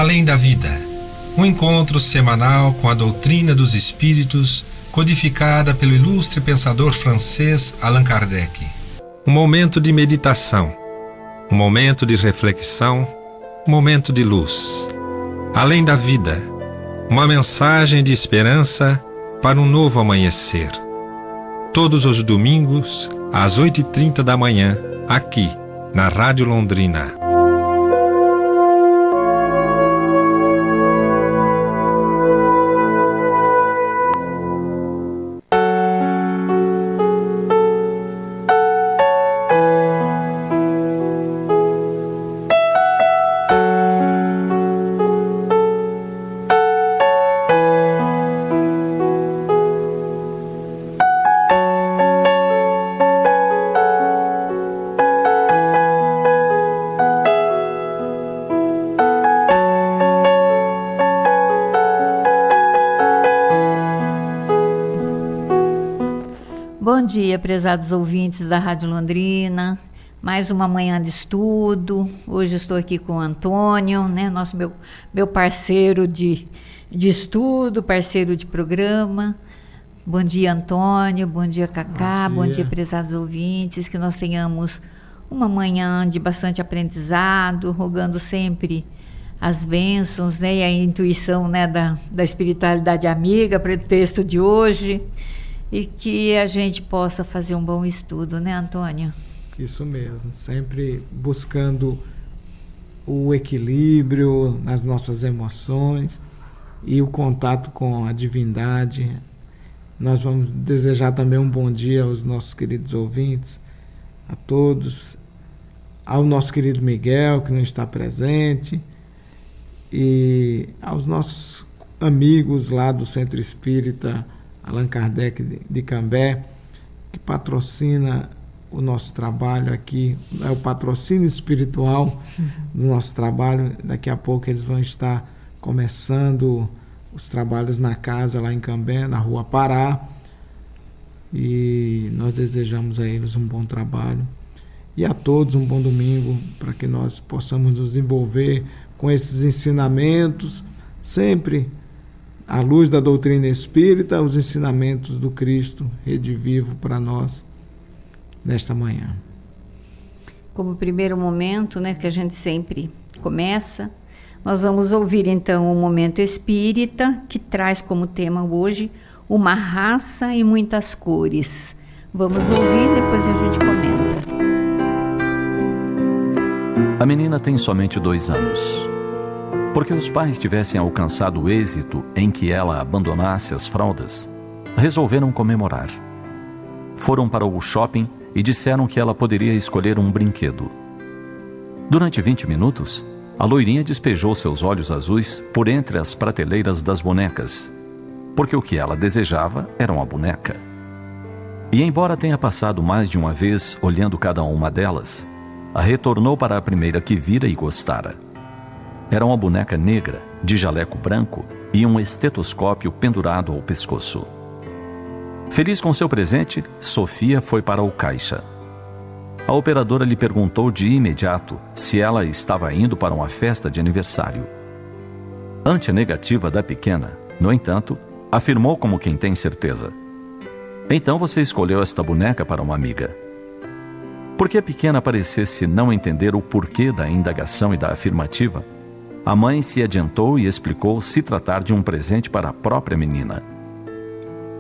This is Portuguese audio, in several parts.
Além da Vida, um encontro semanal com a doutrina dos espíritos, codificada pelo ilustre pensador francês Allan Kardec. Um momento de meditação, um momento de reflexão, um momento de luz. Além da Vida, uma mensagem de esperança para um novo amanhecer. Todos os domingos, às 8h30 da manhã, aqui, na Rádio Londrina. Bom dia, prezados ouvintes da Rádio Londrina. Mais uma manhã de estudo. Hoje eu estou aqui com o Antônio, né? Meu parceiro de estudo, parceiro de programa. Bom dia, Antônio. Bom dia, Cacá. Bom dia, prezados ouvintes. Que nós tenhamos uma manhã de bastante aprendizado, rogando sempre as bênçãos, né? E a intuição, né? da espiritualidade amiga para o texto de hoje. E que a gente possa fazer um bom estudo, né, Antônio? Isso mesmo, sempre buscando o equilíbrio nas nossas emoções e o contato com a divindade. Nós vamos desejar também um bom dia aos nossos queridos ouvintes, a todos, ao nosso querido Miguel, que não está presente, e aos nossos amigos lá do Centro Espírita Allan Kardec de Cambé, que patrocina o nosso trabalho aqui, é o patrocínio espiritual do nosso trabalho. Daqui a pouco eles vão estar começando os trabalhos na casa lá em Cambé, na Rua Pará, e nós desejamos a eles um bom trabalho e a todos um bom domingo, para que nós possamos nos envolver com esses ensinamentos, sempre à luz da doutrina espírita, os ensinamentos do Cristo redivivo para nós nesta manhã. Como primeiro momento, né, que a gente sempre começa, nós vamos ouvir então o Momento Espírita, que traz como tema hoje uma raça e muitas cores. Vamos ouvir, depois a gente comenta. A menina tem somente 2 anos. Porque os pais tivessem alcançado o êxito em que ela abandonasse as fraldas, resolveram comemorar. Foram para o shopping e disseram que ela poderia escolher um brinquedo. Durante 20 minutos, a loirinha despejou seus olhos azuis por entre as prateleiras das bonecas, porque o que ela desejava era uma boneca. E embora tenha passado mais de uma vez olhando cada uma delas, a retornou para a primeira que vira e gostara. Era uma boneca negra, de jaleco branco e um estetoscópio pendurado ao pescoço. Feliz com seu presente, Sofia foi para o caixa. A operadora lhe perguntou de imediato se ela estava indo para uma festa de aniversário. Ante a negativa da pequena, no entanto, afirmou como quem tem certeza: então você escolheu esta boneca para uma amiga. Porque a pequena parecesse não entender o porquê da indagação e da afirmativa, a mãe se adiantou e explicou se tratar de um presente para a própria menina.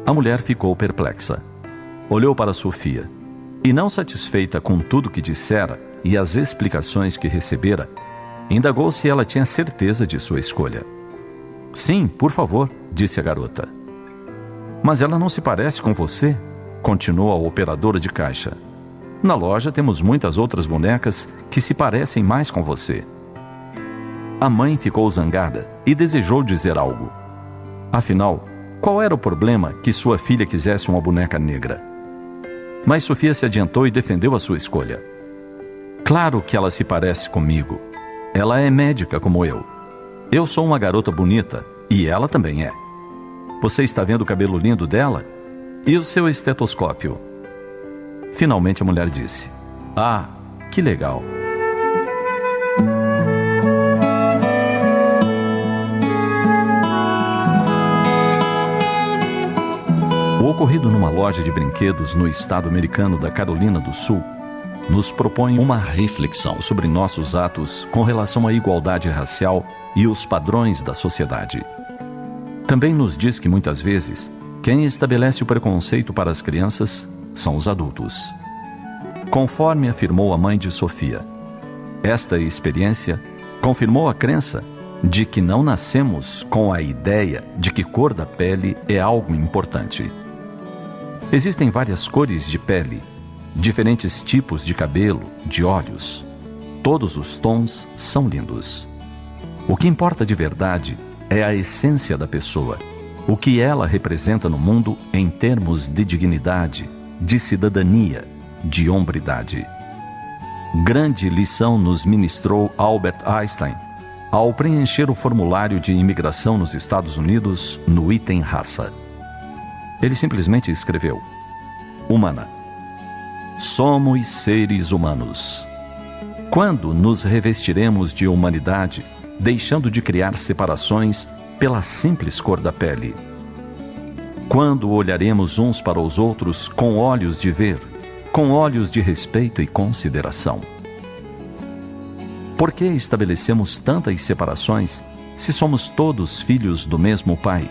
A mulher ficou perplexa. Olhou para Sofia e, não satisfeita com tudo que dissera e as explicações que recebera, indagou se ela tinha certeza de sua escolha. Sim, por favor, disse a garota. Mas ela não se parece com você? Continuou a operadora de caixa. Na loja temos muitas outras bonecas que se parecem mais com você. A mãe ficou zangada e desejou dizer algo. Afinal, qual era o problema que sua filha quisesse uma boneca negra? Mas Sofia se adiantou e defendeu a sua escolha. Claro que ela se parece comigo. Ela é médica como eu. Eu sou uma garota bonita e ela também é. Você está vendo o cabelo lindo dela? E o seu estetoscópio? Finalmente a mulher disse: que legal. ocorrido numa loja de brinquedos no estado americano da Carolina do Sul, nos propõe uma reflexão sobre nossos atos com relação à igualdade racial e os padrões da sociedade. Também nos diz que muitas vezes quem estabelece o preconceito para as crianças são os adultos. Conforme afirmou a mãe de Sofia, esta experiência confirmou a crença de que não nascemos com a ideia de que cor da pele é algo importante. Existem várias cores de pele, diferentes tipos de cabelo, de olhos. Todos os tons são lindos. O que importa de verdade é a essência da pessoa, o que ela representa no mundo em termos de dignidade, de cidadania, de hombridade. Grande lição nos ministrou Albert Einstein ao preencher o formulário de imigração nos Estados Unidos no item raça. Ele simplesmente escreveu: humana. Somos seres humanos. Quando nos revestiremos de humanidade, deixando de criar separações pela simples cor da pele? Quando olharemos uns para os outros com olhos de ver, com olhos de respeito e consideração? Por que estabelecemos tantas separações se somos todos filhos do mesmo Pai?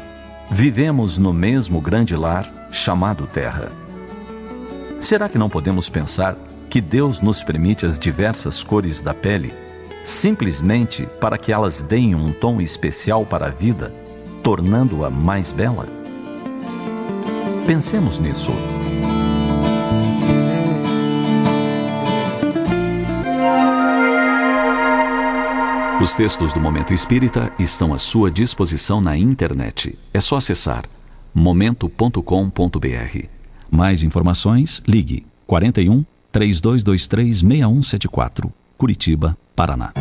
Vivemos no mesmo grande lar chamado Terra. Será que não podemos pensar que Deus nos permite as diversas cores da pele simplesmente para que elas deem um tom especial para a vida, tornando-a mais bela? Pensemos nisso. Os textos do Momento Espírita estão à sua disposição na internet. É só acessar momento.com.br. Mais informações, ligue 41 3223 6174, Curitiba, Paraná.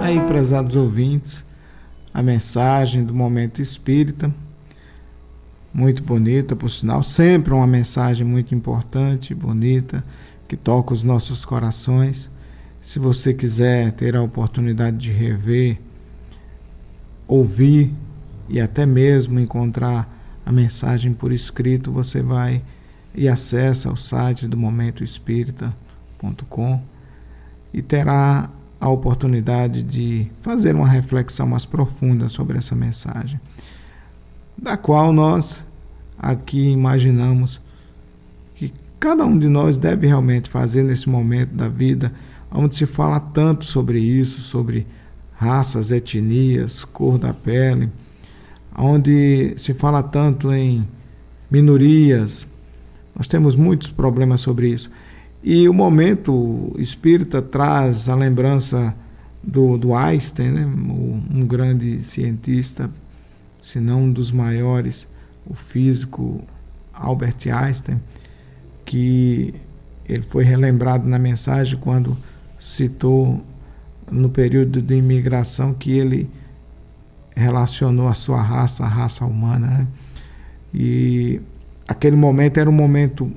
Aí, prezados ouvintes, a mensagem do Momento Espírita, muito bonita, por sinal, sempre uma mensagem muito importante, bonita, que toca os nossos corações. Se você quiser ter a oportunidade de rever, ouvir e até mesmo encontrar a mensagem por escrito, você vai e acessa o site do momentoespírita.com e terá a oportunidade de fazer uma reflexão mais profunda sobre essa mensagem, da qual nós aqui imaginamos que cada um de nós deve realmente fazer nesse momento da vida, onde se fala tanto sobre isso, sobre raças, etnias, cor da pele, onde se fala tanto em minorias. Nós temos muitos problemas sobre isso. E o Momento Espírita traz a lembrança do Einstein, né? Um grande cientista, se não um dos maiores, o físico Albert Einstein, que ele foi relembrado na mensagem quando citou no período de imigração que ele relacionou a sua raça, a raça humana, né? E aquele momento era um momento,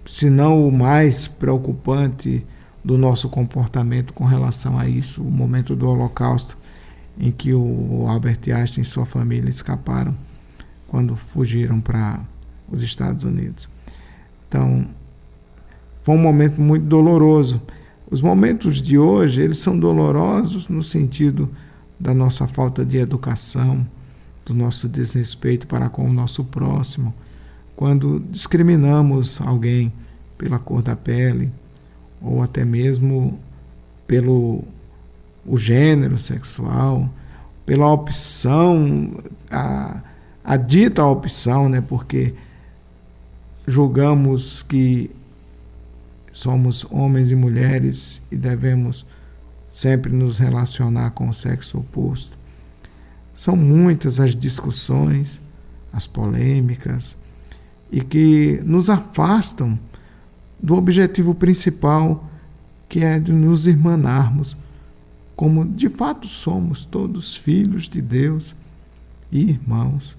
se não o mais preocupante do nosso comportamento com relação a isso, o momento do Holocausto, em que o Albert Einstein e sua família escaparam quando fugiram para os Estados Unidos. Então, foi um momento muito doloroso. Os momentos de hoje, eles são dolorosos no sentido da nossa falta de educação, do nosso desrespeito para com o nosso próximo, quando discriminamos alguém pela cor da pele, ou até mesmo pelo o gênero sexual, pela opção, a dita opção, né? Porque julgamos que somos homens e mulheres e devemos sempre nos relacionar com o sexo oposto. São muitas as discussões, as polêmicas, e que nos afastam do objetivo principal, que é de nos irmanarmos, como de fato somos todos filhos de Deus e irmãos,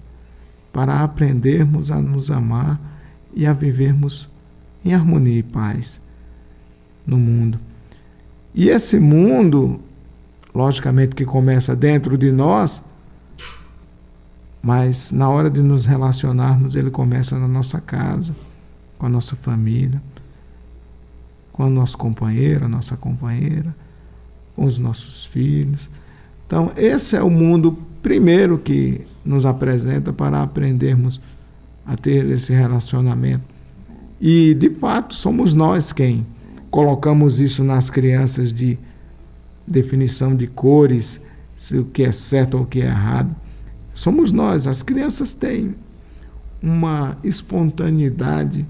para aprendermos a nos amar e a vivermos em harmonia e paz no mundo. E esse mundo, logicamente que começa dentro de nós, mas na hora de nos relacionarmos, ele começa na nossa casa, com a nossa família, com o nosso companheiro, a nossa companheira, com os nossos filhos. Então, esse é o mundo primeiro que nos apresenta para aprendermos a ter esse relacionamento. E, de fato, somos nós quem colocamos isso nas crianças de definição de cores, se o que é certo ou o que é errado. Somos nós. As crianças têm uma espontaneidade,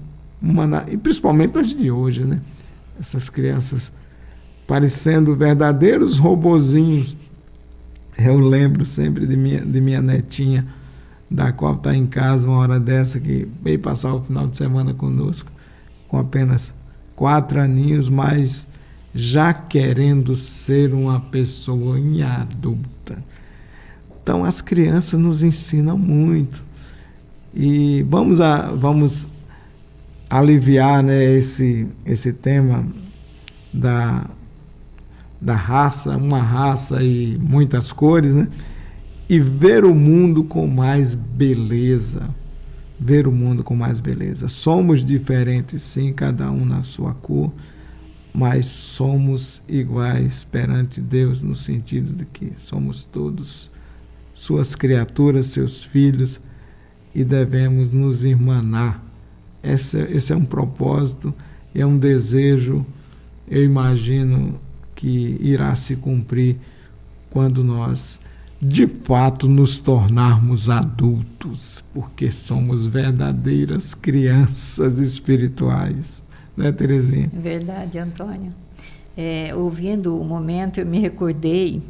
e principalmente as de hoje, né? Essas crianças parecendo verdadeiros robozinhos. Eu lembro sempre de minha netinha, da qual está em casa uma hora dessa, que veio passar o final de semana conosco, com apenas 4 aninhos, mas já querendo ser uma pessoa adulta. Então as crianças nos ensinam muito. E vamos aliviar, né, esse tema da raça, uma raça e muitas cores, né? E ver o mundo com mais beleza. Ver o mundo com mais beleza. Somos diferentes, sim, cada um na sua cor, mas somos iguais perante Deus, no sentido de que somos todos suas criaturas, seus filhos, e devemos nos irmanar. Esse é um propósito, é um desejo, eu imagino, que irá se cumprir quando nós, de fato, nos tornarmos adultos, porque somos verdadeiras crianças espirituais. Né, Terezinha? Verdade, Antônio. Ouvindo o momento, eu me recordei,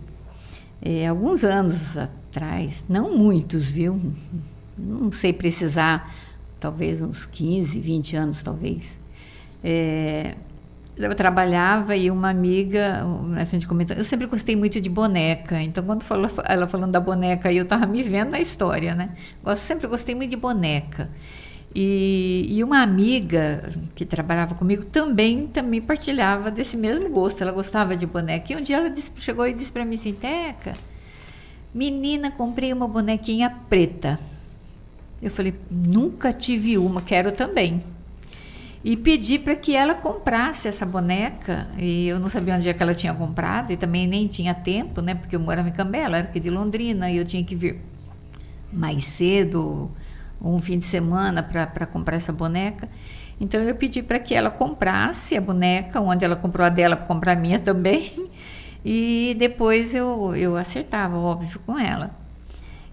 alguns anos atrás, não muitos, viu? Não sei precisar, talvez uns 15, 20 anos, talvez. Eu trabalhava e uma amiga, a gente comentou, eu sempre gostei muito de boneca, então quando ela falando da boneca, eu estava me vendo na história, né? Sempre gostei muito de boneca. E uma amiga que trabalhava comigo também partilhava desse mesmo gosto, ela gostava de boneca. E um dia ela chegou e disse para mim assim: Teca, menina, comprei uma bonequinha preta. Eu falei: nunca tive uma, quero também. E pedi para que ela comprasse essa boneca, e eu não sabia onde é que ela tinha comprado, e também nem tinha tempo, né, porque eu morava em Cambé, ela era aqui de Londrina, e eu tinha que vir mais cedo, um fim de semana, para comprar essa boneca. Então eu pedi para que ela comprasse a boneca, onde ela comprou a dela, para comprar a minha também, e depois eu acertava, óbvio, com ela.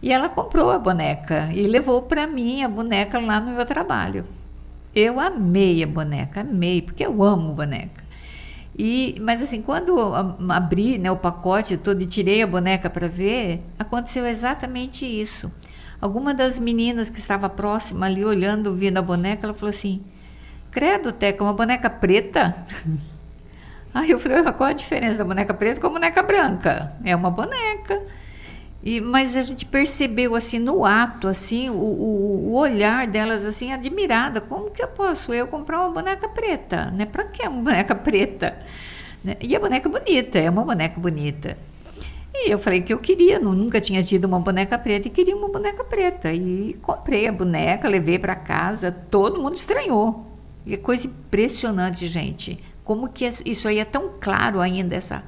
E ela comprou a boneca, e levou para mim a boneca lá no meu trabalho. Eu amei a boneca, amei, porque eu amo boneca. Mas assim, quando abri, né, o pacote todo e tirei a boneca para ver, aconteceu exatamente isso. Alguma das meninas que estava próxima ali, olhando, vendo a boneca, ela falou assim: credo, Teca, uma boneca preta? Aí eu falei: qual a diferença da boneca preta com a boneca branca? É uma boneca. Mas a gente percebeu assim no ato, assim, o olhar delas assim, admirada. Como que eu posso comprar uma boneca preta? Né? Para que uma boneca preta? Né? E a boneca bonita, é uma boneca bonita. E eu falei que eu queria, nunca tinha tido uma boneca preta e queria uma boneca preta. E comprei a boneca, levei para casa, todo mundo estranhou. E é coisa impressionante, gente. Como que isso aí é tão claro ainda, essa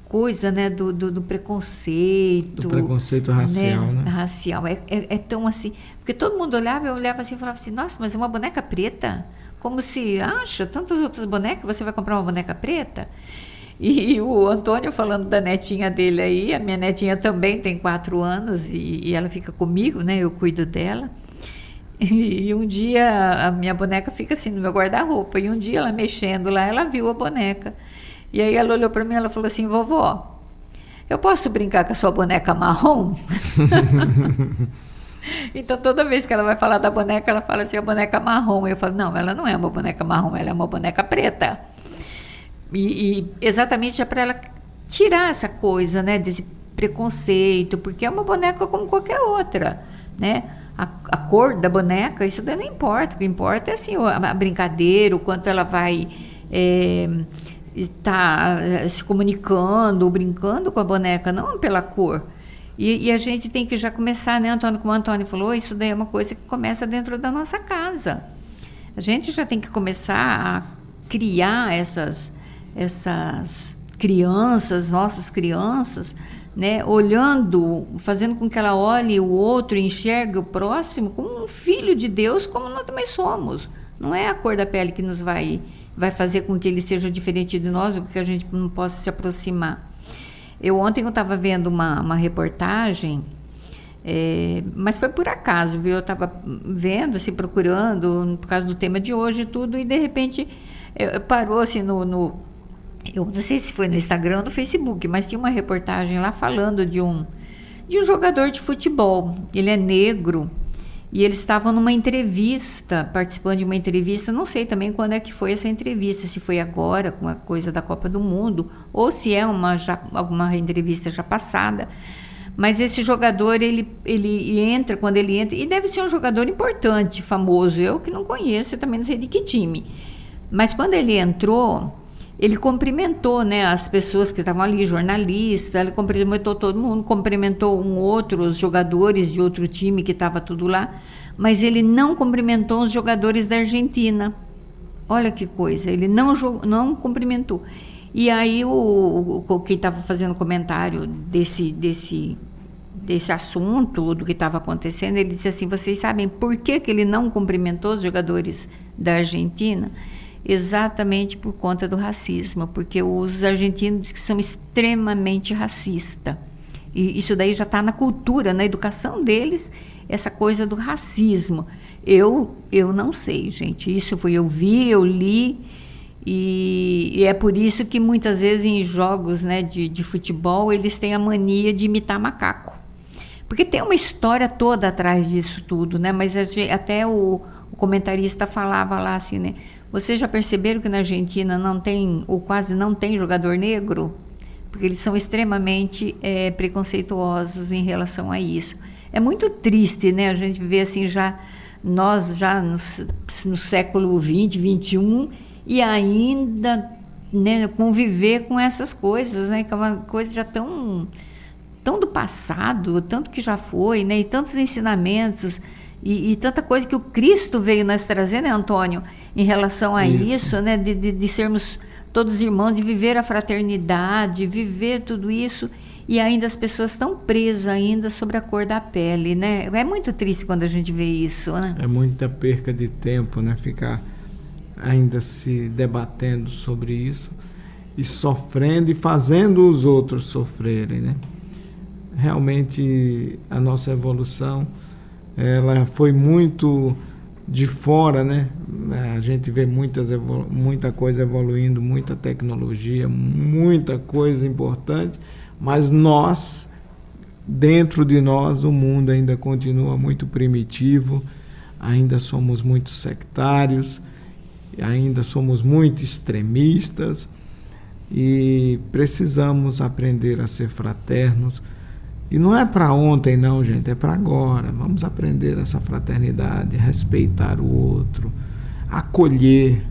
coisa, né, do preconceito. Do preconceito racial, né? Racial. É tão assim. Porque todo mundo olhava, eu olhava assim e falava assim: nossa, mas é uma boneca preta? Como se, tantas outras bonecas, você vai comprar uma boneca preta? E o Antônio falando da netinha dele aí, a minha netinha também tem 4 anos e ela fica comigo, né? Eu cuido dela. E um dia a minha boneca fica assim no meu guarda-roupa. E um dia ela mexendo lá, ela viu a boneca. E aí ela olhou para mim e ela falou assim: vovó, eu posso brincar com a sua boneca marrom? Então toda vez que ela vai falar da boneca, ela fala assim: a boneca marrom. Eu falo: não, ela não é uma boneca marrom, ela é uma boneca preta. E exatamente é para ela tirar essa coisa, né, desse preconceito, porque é uma boneca como qualquer outra, né? a cor da boneca, isso daí não importa. O que importa é assim, a brincadeira, o quanto ela vai estar se comunicando, brincando com a boneca, não pela cor. E a gente tem que já começar, né, Antônio? Como o Antônio falou, isso daí é uma coisa que começa dentro da nossa casa. A gente já tem que começar a criar essas crianças, nossas crianças, né, olhando, fazendo com que ela olhe o outro, enxergue o próximo como um filho de Deus, como nós também somos. Não é a cor da pele que nos vai fazer com que ele seja diferente de nós, ou que a gente não possa se aproximar. Ontem eu estava vendo uma reportagem, mas foi por acaso, viu? Eu estava vendo, assim, procurando, por causa do tema de hoje e tudo, e de repente parou assim eu não sei se foi no Instagram ou no Facebook, mas tinha uma reportagem lá falando de um jogador de futebol. Ele é negro e eles estavam numa entrevista, participando de uma entrevista. Não sei também quando é que foi essa entrevista, se foi agora com a coisa da Copa do Mundo ou se é alguma entrevista já passada. Mas esse jogador, ele entra, quando ele entra, e deve ser um jogador importante, famoso. Eu que não conheço, eu também não sei de que time. Mas quando ele entrou, ele cumprimentou, né, as pessoas que estavam ali, jornalistas, ele cumprimentou todo mundo, cumprimentou os jogadores de outro time que estava tudo lá, mas ele não cumprimentou os jogadores da Argentina. Olha que coisa, ele não cumprimentou. E aí quem estava fazendo comentário desse assunto, do que estava acontecendo, ele disse assim: vocês sabem por que ele não cumprimentou os jogadores da Argentina? Exatamente por conta do racismo, porque os argentinos dizem que são extremamente racistas. E isso daí já está na cultura, na educação deles, essa coisa do racismo. Eu não sei, gente. Isso eu vi, eu li, e é por isso que muitas vezes em jogos, né, de futebol eles têm a mania de imitar macaco. Porque tem uma história toda atrás disso tudo, né? Mas até o comentarista falava lá assim, né? Vocês já perceberam que na Argentina não tem, ou quase não tem, jogador negro? Porque eles são extremamente preconceituosos em relação a isso. É muito triste, né? A gente vê assim, nós já no século XX, XXI, e ainda, né, conviver com essas coisas, né? Que é uma coisa já tão do passado, tanto que já foi, né? E tantos ensinamentos e tanta coisa que o Cristo veio nos trazer, né, Antônio, em relação a isso, né? De sermos todos irmãos, de viver a fraternidade, viver tudo isso, e ainda as pessoas estão presas ainda sobre a cor da pele, né? É muito triste quando a gente vê isso, né? É muita perca de tempo, né? Ficar ainda se debatendo sobre isso e sofrendo e fazendo os outros sofrerem, né? Realmente a nossa evolução, ela foi muito de fora, né? A gente vê muita coisa evoluindo, muita tecnologia, muita coisa importante, mas nós, dentro de nós, o mundo ainda continua muito primitivo, ainda somos muito sectários, ainda somos muito extremistas, e precisamos aprender a ser fraternos. E não é para ontem não, gente, é para agora. Vamos aprender essa fraternidade, respeitar o outro, acolher.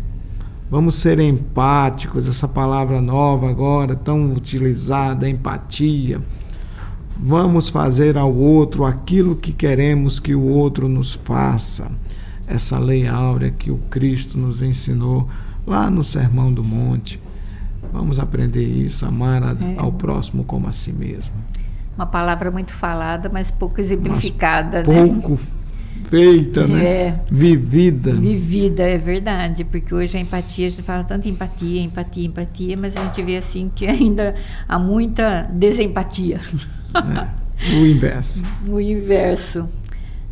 Vamos ser empáticos, essa palavra nova agora, tão utilizada, empatia. Vamos fazer ao outro aquilo que queremos que o outro nos faça. Essa lei áurea que o Cristo nos ensinou lá no Sermão do Monte. Vamos aprender isso, amar ao próximo como a si mesmo. Uma palavra muito falada, mas pouco exemplificada, mas pouco feita, né? Vivida. Vivida, é verdade, porque hoje a empatia, a gente fala tanto empatia, mas a gente vê assim que ainda há muita desempatia. O inverso. O inverso.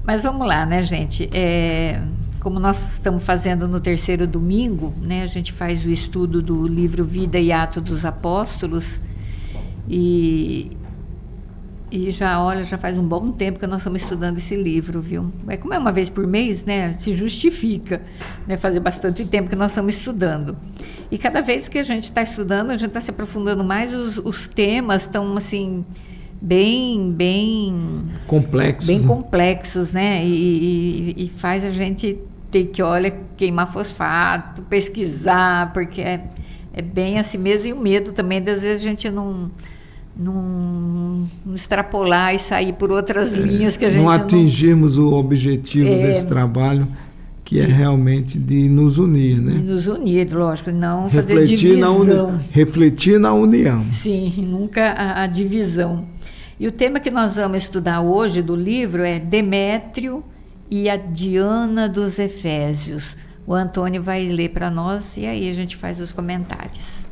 Mas vamos lá, né, gente? Como nós estamos fazendo no terceiro domingo, né, a gente faz o estudo do livro Vida e Atos dos Apóstolos, e já faz um bom tempo que nós estamos estudando esse livro, viu? Como é uma vez por mês, né, se justifica, né, fazer bastante tempo que nós estamos estudando. E cada vez que a gente está estudando, a gente está se aprofundando mais, os temas estão assim bem complexos, bem complexos, né? E faz a gente ter que, olha, queimar fosfato, pesquisar, porque é bem assim mesmo. E o medo também, às vezes a gente não extrapolar e sair por outras linhas que a gente não atingirmos o objetivo desse trabalho, que é realmente de nos unir, né? Nos unir, lógico, não fazer divisão. Refletir na união. Sim, nunca a divisão. E o tema que nós vamos estudar hoje do livro é Demétrio e a Diana dos Efésios. O Antônio vai ler para nós e aí a gente faz os comentários.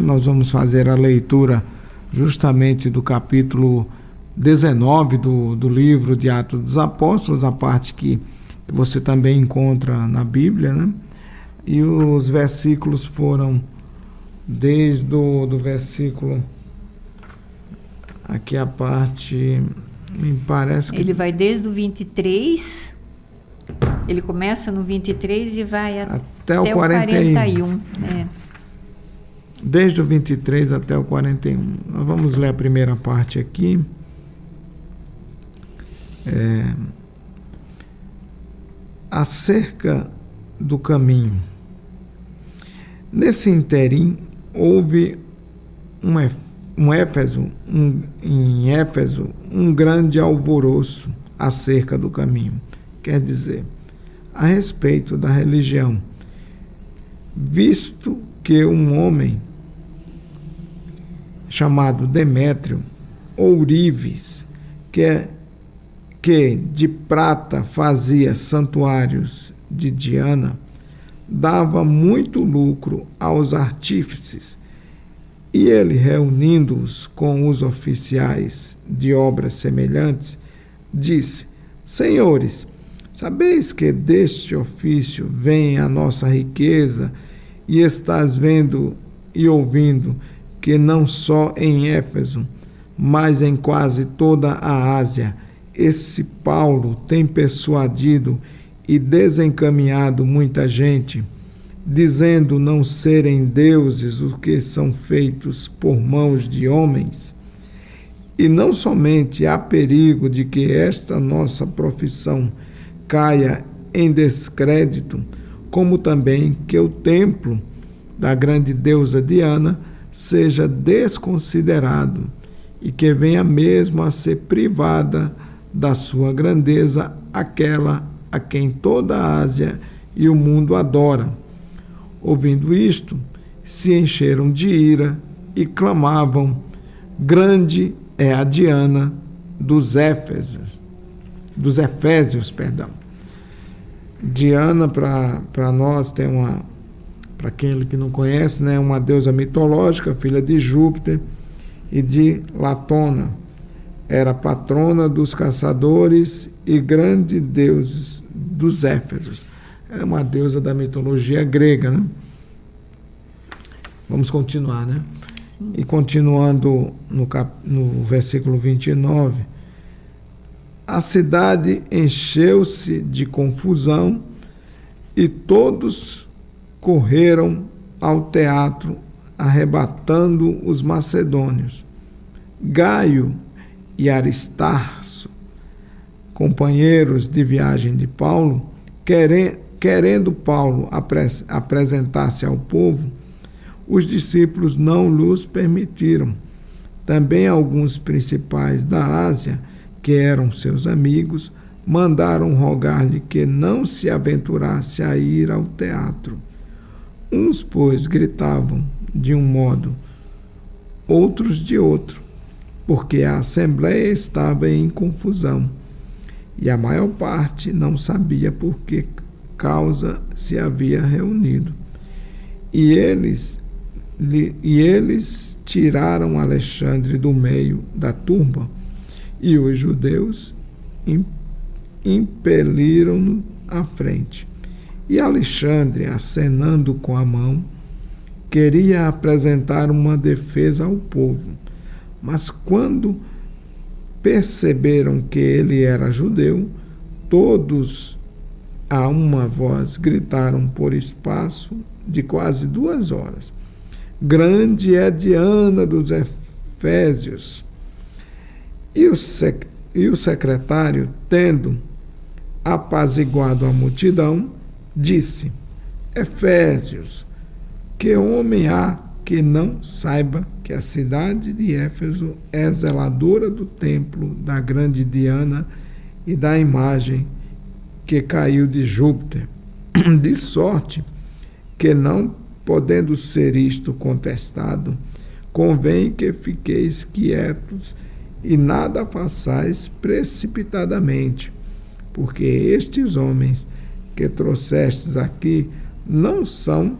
Nós vamos fazer a leitura justamente do capítulo 19 do livro de Atos dos Apóstolos, a parte que você também encontra na Bíblia, né? E os versículos foram desde do versículo... Aqui a parte, me parece que... Ele vai desde o 23, ele começa no 23 e vai até o 41. Desde o 23 até o 41. Nós vamos ler a primeira parte aqui. Acerca do caminho. Nesse interim, houve em Éfeso um grande alvoroço acerca do caminho, quer dizer, a respeito da religião, visto que um homem chamado Demétrio, ourives, que de prata fazia santuários de Diana, dava muito lucro aos artífices. E ele, reunindo-os com os oficiais de obras semelhantes, disse: Senhores, sabeis que deste ofício vem a nossa riqueza, e estás vendo e ouvindo que não só em Éfeso, mas em quase toda a Ásia, esse Paulo tem persuadido e desencaminhado muita gente, dizendo não serem deuses os que são feitos por mãos de homens. E não somente há perigo de que esta nossa profissão caia em descrédito, como também que o templo da grande deusa Diana seja desconsiderado e que venha mesmo a ser privada da sua grandeza aquela a quem toda a Ásia e o mundo adora. Ouvindo isto, se encheram de ira e clamavam: grande é a Diana dos Efésios. Diana, para nós, tem para aquele que não conhece, né, uma deusa mitológica, filha de Júpiter e de Latona. Era patrona dos caçadores e grande deuses dos Éfesos. É uma deusa da mitologia grega, né? Vamos continuar, né? Sim. E continuando no versículo 29, a cidade encheu-se de confusão e todos correram ao teatro, arrebatando os macedônios. Gaio e Aristarco, companheiros de viagem de Paulo, querendo Paulo apresentar-se ao povo, os discípulos não lhes permitiram. Também alguns principais da Ásia, que eram seus amigos, mandaram rogar-lhe que não se aventurasse a ir ao teatro. Uns, pois, gritavam de um modo, outros de outro, porque a assembleia estava em confusão, e a maior parte não sabia por que causa se havia reunido. E eles tiraram Alexandre do meio da turba, e os judeus impeliram-no à frente. E Alexandre, acenando com a mão, queria apresentar uma defesa ao povo. Mas quando perceberam que ele era judeu, todos a uma voz gritaram por espaço de quase 2 horas: grande é Diana dos Efésios. E o secretário, tendo apaziguado a multidão, disse: Efésios, que homem há que não saiba que a cidade de Éfeso é zeladora do templo da grande Diana e da imagem que caiu de Júpiter, de sorte que, não podendo ser isto contestado, convém que fiqueis quietos e nada façais precipitadamente, porque estes homens que trouxestes aqui não são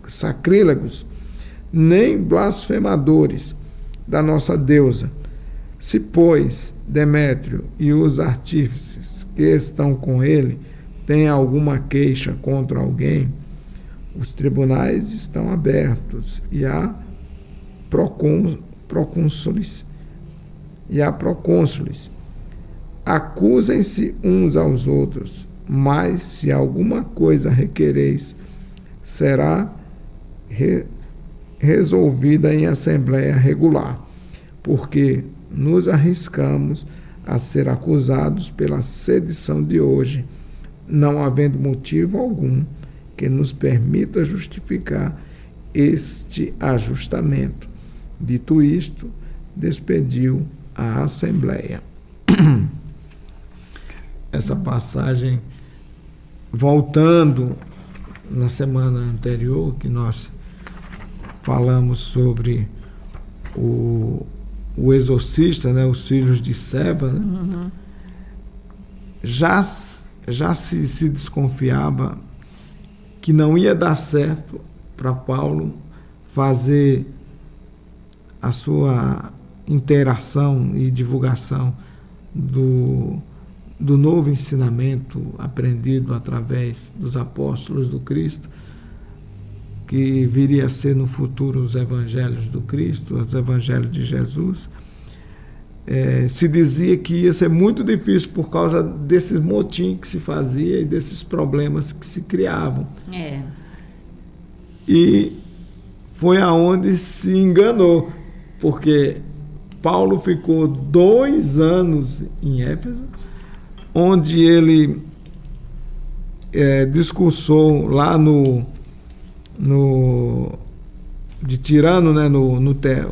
sacrílegos, nem blasfemadores da nossa deusa. Se, pois, Demétrio e os artífices que estão com ele têm alguma queixa contra alguém, os tribunais estão abertos e há procônsules. Acusem-se uns aos outros, mas se alguma coisa requereis, será resolvida em assembleia regular, porque nos arriscamos a ser acusados pela sedição de hoje, não havendo motivo algum que nos permita justificar este ajustamento. Dito isto, despediu a assembleia. Essa passagem, voltando na semana anterior, que nós falamos sobre o exorcista, né, os filhos de Seba, né? Já se desconfiava que não ia dar certo para Paulo fazer a sua interação e divulgação do novo ensinamento aprendido através dos apóstolos do Cristo, que viria a ser no futuro os evangelhos do Cristo, os evangelhos de Jesus. Se dizia que ia ser muito difícil por causa desses motins que se fazia e desses problemas que se criavam. E foi aonde se enganou, porque Paulo ficou 2 anos em Éfeso, onde ele discursou lá de Tirano, né,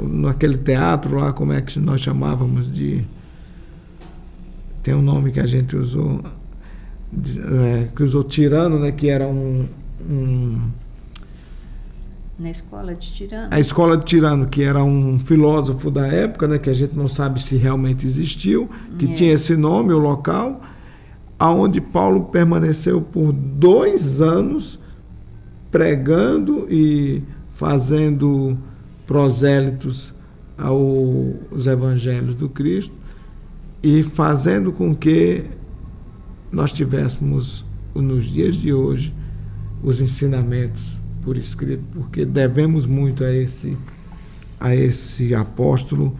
naquele teatro lá, como é que nós chamávamos tem um nome que a gente usou, que usou Tirano, né, que era na escola de Tirano. A escola de Tirano, que era um filósofo da época, né, que a gente não sabe se realmente existiu, que tinha esse nome, o local, aonde Paulo permaneceu por 2 anos pregando e fazendo prosélitos aos evangelhos do Cristo e fazendo com que nós tivéssemos, nos dias de hoje, os ensinamentos por escrito, porque devemos muito a esse apóstolo,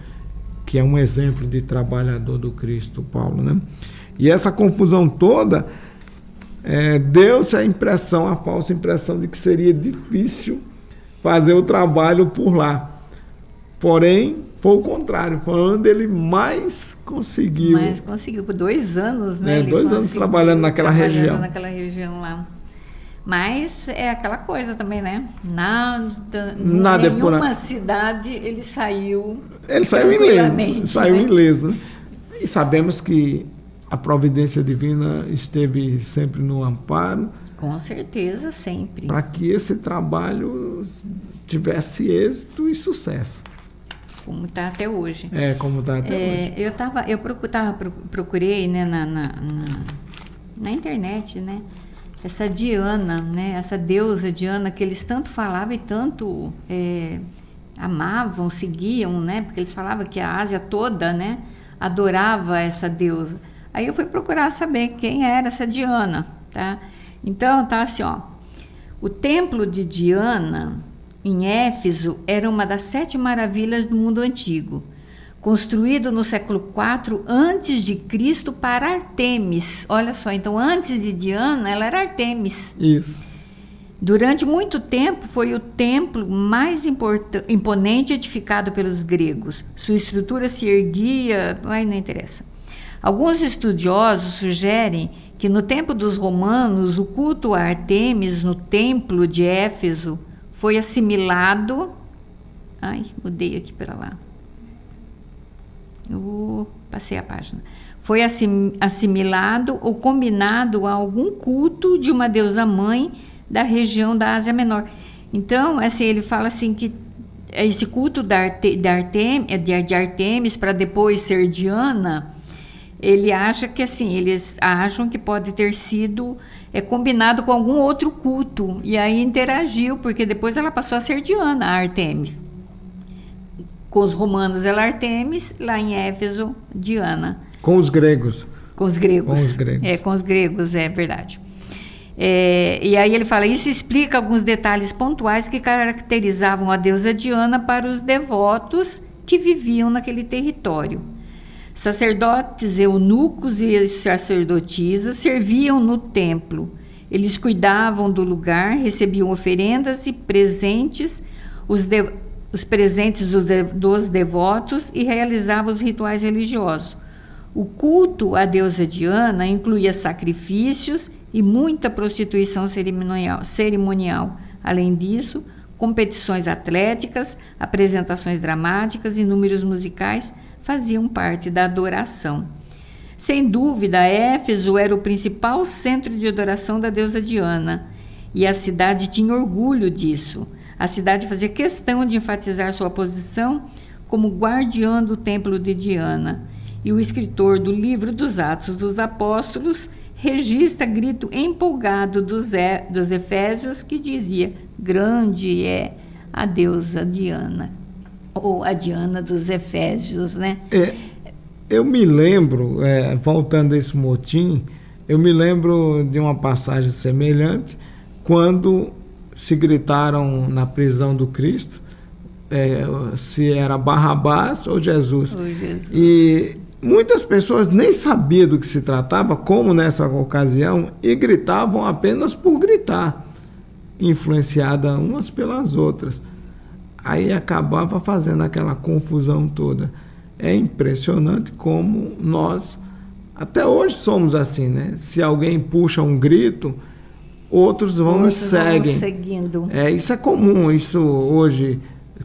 que é um exemplo de trabalhador do Cristo, Paulo, né? E essa confusão toda deu-se a falsa impressão de que seria difícil fazer o trabalho por lá. Porém, foi o contrário, foi onde ele mais conseguiu. Por 2 anos, né? 2 anos trabalhando naquela região. Naquela região lá. Mas é aquela coisa também, né? Nenhuma cidade ele saiu. Ele saiu ileso. E sabemos que a providência divina esteve sempre no amparo. Com certeza, sempre. Para que esse trabalho tivesse êxito e sucesso. Como está até hoje. Como está até hoje. Eu procurei, né, na internet, né? Essa Diana, né? Essa deusa Diana que eles tanto falavam e tanto amavam, seguiam, né? Porque eles falavam que a Ásia toda, né, adorava essa deusa. Aí eu fui procurar saber quem era essa Diana, tá? Então, tá assim, ó. O templo de Diana, em Éfeso, era uma das 7 maravilhas do mundo antigo, construído no século IV a.C. para Artemis. Olha só, então antes de Diana, ela era Artemis. Isso. Durante muito tempo foi o templo mais imponente edificado pelos gregos. Sua estrutura se erguia, mas não interessa. Alguns estudiosos sugerem que no tempo dos romanos o culto a Ártemis no templo de Éfeso foi assimilado. Mudei aqui para lá. Passei a página. Foi assimilado ou combinado a algum culto de uma deusa mãe da região da Ásia Menor. Então, assim, ele fala assim que esse culto de Ártemis para depois ser Diana, ele acha que assim, eles acham que pode ter sido combinado com algum outro culto, e aí interagiu, porque depois ela passou a ser Diana, a Ártemis. Com os romanos ela é Ártemis, lá em Éfeso, Diana. Com os gregos. Com os gregos, é verdade. E aí ele fala, isso explica alguns detalhes pontuais que caracterizavam a deusa Diana para os devotos que viviam naquele território. Sacerdotes, eunucos e sacerdotisas serviam no templo. Eles cuidavam do lugar, recebiam oferendas e presentes, os presentes dos devotos, e realizavam os rituais religiosos. O culto à deusa Diana incluía sacrifícios e muita prostituição cerimonial. Além disso, competições atléticas, apresentações dramáticas e números musicais faziam parte da adoração. Sem dúvida, Éfeso era o principal centro de adoração da deusa Diana, e a cidade tinha orgulho disso. A cidade fazia questão de enfatizar sua posição como guardiã do templo de Diana. E o escritor do livro dos Atos dos Apóstolos registra grito empolgado dos efésios que dizia: grande é a deusa Diana, ou a Diana dos Efésios, né? Eu me lembro, voltando a esse motim, eu me lembro de uma passagem semelhante, quando se gritaram na prisão do Cristo, se era Barrabás ou Jesus. E muitas pessoas nem sabiam do que se tratava, como nessa ocasião, e gritavam apenas por gritar, influenciadas umas pelas outras. Aí acabava fazendo aquela confusão toda. É impressionante como nós, até hoje, somos assim, né? Se alguém puxa um grito, outros vão e seguem. Seguindo. Isso é comum, isso hoje,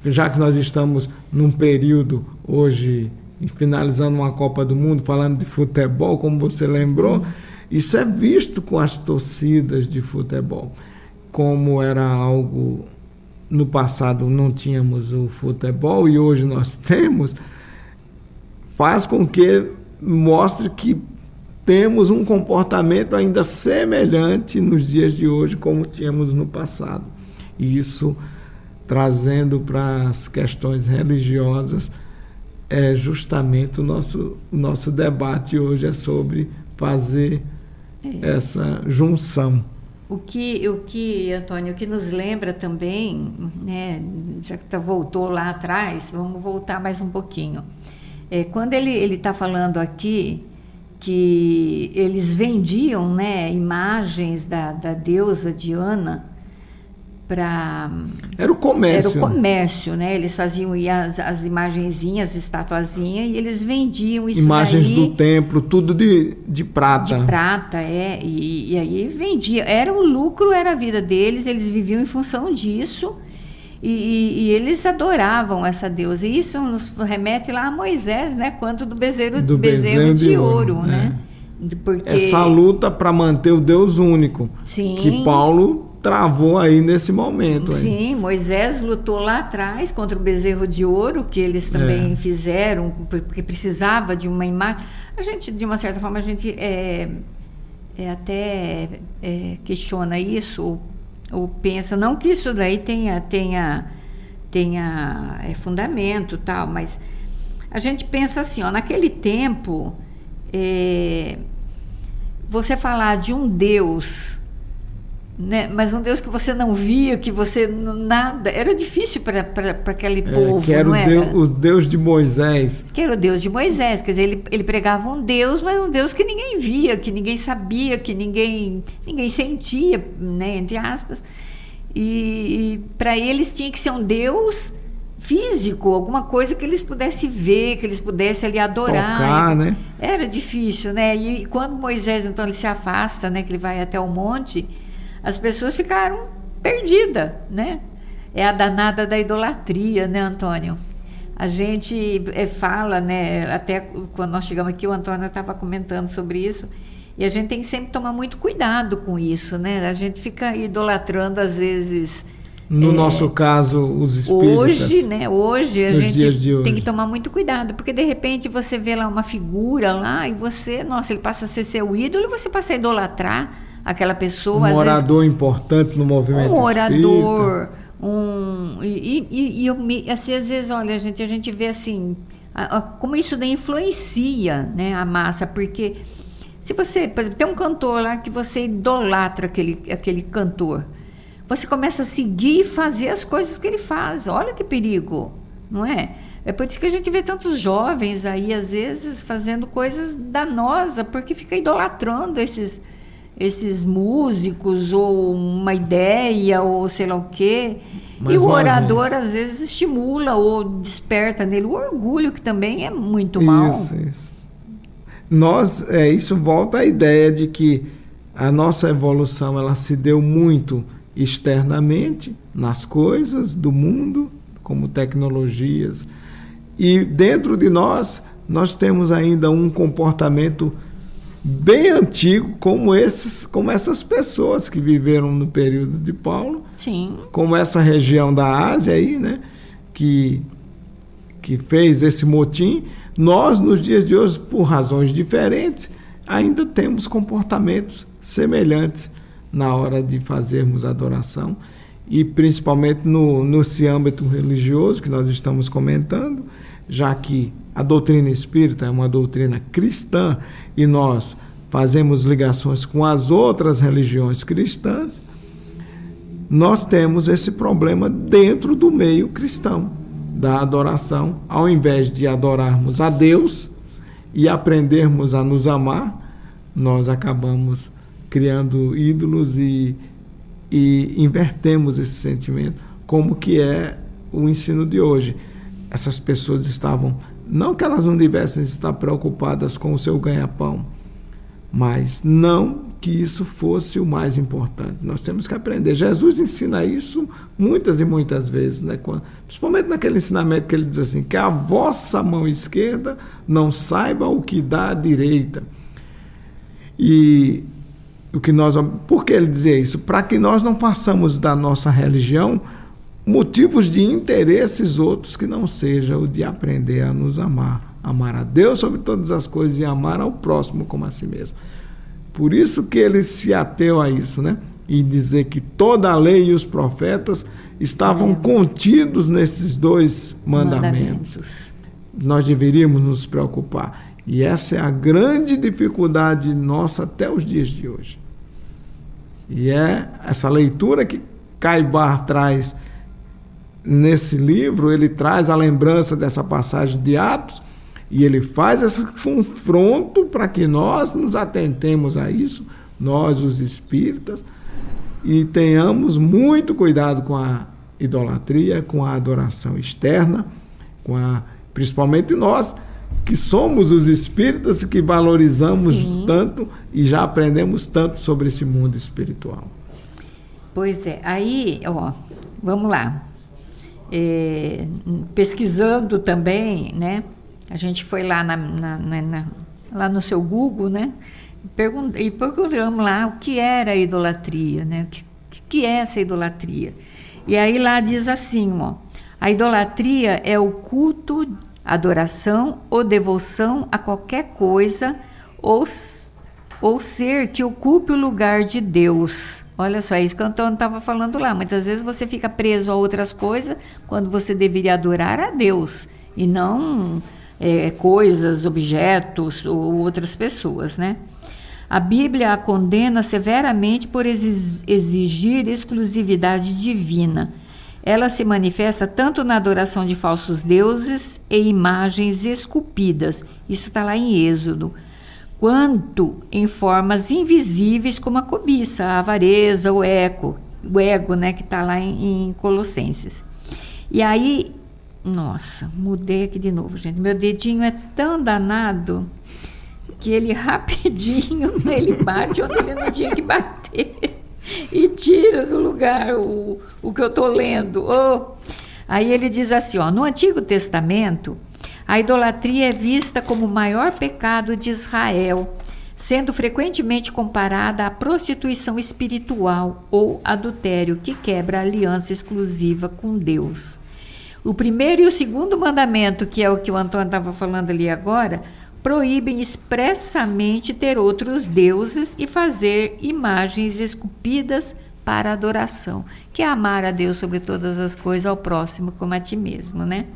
já que nós estamos num período hoje, finalizando uma Copa do Mundo, falando de futebol, como você lembrou, isso é visto com as torcidas de futebol. Como era algo, no passado não tínhamos o futebol e hoje nós temos, faz com que mostre que temos um comportamento ainda semelhante nos dias de hoje como tínhamos no passado. E isso, trazendo para as questões religiosas, é justamente o nosso debate hoje é sobre fazer essa junção. O que, Antônio, o que nos lembra também, né, já que voltou lá atrás, vamos voltar mais um pouquinho. Quando ele está falando aqui que eles vendiam, né, imagens da deusa Diana para... Era o comércio. Era o comércio, né? Eles faziam as imagenzinhas, as estatuazinhas, e eles vendiam isso imagens daí, do templo, tudo de prata. De prata, e aí vendia. Era o lucro, era a vida deles, eles viviam em função disso. E eles adoravam essa deusa. E isso nos remete lá a Moisés, né? Quanto do bezerro de ouro, né? Porque essa luta para manter o Deus único. Sim. Que Paulo travou aí nesse momento. Sim, Moisés lutou lá atrás contra o bezerro de ouro, que eles também fizeram, porque precisava de uma imagem. A gente, de uma certa forma, a gente até questiona isso, ou pensa, não que isso daí tenha fundamento, tal, mas a gente pensa assim, naquele tempo, você falar de um Deus, né, mas um Deus que você não via, que você nada, era difícil para aquele povo, que era, não era? O Deus de Moisés. Que era o Deus de Moisés, quer dizer, ele pregava um Deus, mas um Deus que ninguém via, que ninguém sabia, que ninguém sentia, né, entre aspas. e para eles tinha que ser um Deus físico, alguma coisa que eles pudessem ver, que eles pudessem ali adorar. Tocar, né? Era difícil, né? E quando Moisés, então, ele se afasta, né? Que ele vai até o monte, as pessoas ficaram perdidas, né? É a danada da idolatria, né, Antônio? A gente fala, né? Até quando nós chegamos aqui, o Antônio estava comentando sobre isso, e a gente tem que sempre tomar muito cuidado com isso, né? A gente fica idolatrando, às vezes... No nosso caso, os espíritas. Hoje, né? Hoje a gente tem que hoje. tomar muito cuidado, porque de repente você vê lá uma figura lá e você, nossa, ele passa a ser seu ídolo e você passa a idolatrar aquela pessoa. Um orador importante no movimento orador, espírita. assim, às vezes, olha, a gente vê assim, como isso daí influencia, né, a massa, porque se você, por exemplo, tem um cantor lá que você idolatra aquele cantor, você começa a seguir e fazer as coisas que ele faz. Olha que perigo, não é? É por isso que a gente vê tantos jovens aí, às vezes, fazendo coisas danosas, porque fica idolatrando esses músicos, ou uma ideia, ou sei lá o quê. Mas e o orador, às vezes, estimula ou desperta nele o orgulho, que também é muito mal. Isso. Isso volta à ideia de que a nossa evolução ela se deu muito externamente, nas coisas do mundo, como tecnologias, e dentro de nós temos ainda um comportamento bem antigo, como essas pessoas que viveram no período de Paulo. Sim. Como essa região da Ásia aí, né, que fez esse motim. Nós, nos dias de hoje, por razões diferentes, ainda temos comportamentos semelhantes na hora de fazermos adoração, e principalmente nesse âmbito religioso que nós estamos comentando, já que a doutrina espírita é uma doutrina cristã e nós fazemos ligações com as outras religiões cristãs, nós temos esse problema dentro do meio cristão, da adoração. Ao invés de adorarmos a Deus e aprendermos a nos amar, nós acabamos criando ídolos e invertemos esse sentimento, como que é o ensino de hoje. Essas pessoas estavam, não que elas não devessem estar preocupadas com o seu ganha-pão, mas não que isso fosse o mais importante. Nós temos que aprender. Jesus ensina isso muitas e muitas vezes, né? Principalmente naquele ensinamento que ele diz assim, que a vossa mão esquerda não saiba o que dá à direita. E por que ele dizia isso? Para que nós não façamos da nossa religião motivos de interesses outros que não seja o de aprender a nos amar. Amar a Deus sobre todas as coisas e amar ao próximo como a si mesmo. Por isso que ele se ateu a isso, né? E dizer que toda a lei e os profetas estavam contidos nesses dois mandamentos. Nós deveríamos nos preocupar. E essa é a grande dificuldade nossa até os dias de hoje. E é essa leitura que Caibar traz nesse livro, ele traz a lembrança dessa passagem de Atos, e ele faz esse confronto para que nós nos atentemos a isso, nós os espíritas, e tenhamos muito cuidado com a idolatria, com a adoração externa, principalmente nós, que somos os espíritas que valorizamos tanto e já aprendemos tanto sobre esse mundo espiritual. Pois é, aí, vamos lá. Pesquisando também, né? A gente foi lá lá no seu Google, né? E procuramos lá o que era a idolatria, né? O que é essa idolatria? E aí lá diz assim, a idolatria é o culto, adoração ou devoção a qualquer coisa ou ser que ocupe o lugar de Deus. Olha só, é isso que o Antônio estava falando lá. Muitas vezes você fica preso a outras coisas quando você deveria adorar a Deus e não coisas, objetos ou outras pessoas, né? A Bíblia a condena severamente por exigir exclusividade divina. Ela se manifesta tanto na adoração de falsos deuses e imagens esculpidas, isso está lá em Êxodo, quanto em formas invisíveis como a cobiça, a avareza, o o ego, né, que está lá em Colossenses. E aí, nossa, mudei aqui de novo, gente. Meu dedinho é tão danado que ele rapidinho, ele bate onde ele não tinha que bater e tira do lugar o que eu estou lendo. Oh. Aí ele diz assim, ó, no Antigo Testamento, a idolatria é vista como o maior pecado de Israel, sendo frequentemente comparada à prostituição espiritual ou adultério, que quebra a aliança exclusiva com Deus. O primeiro e o segundo mandamento, que é o que o Antônio estava falando ali agora, proíbem expressamente ter outros deuses e fazer imagens esculpidas para adoração, que é amar a Deus sobre todas as coisas, ao próximo como a ti mesmo, né?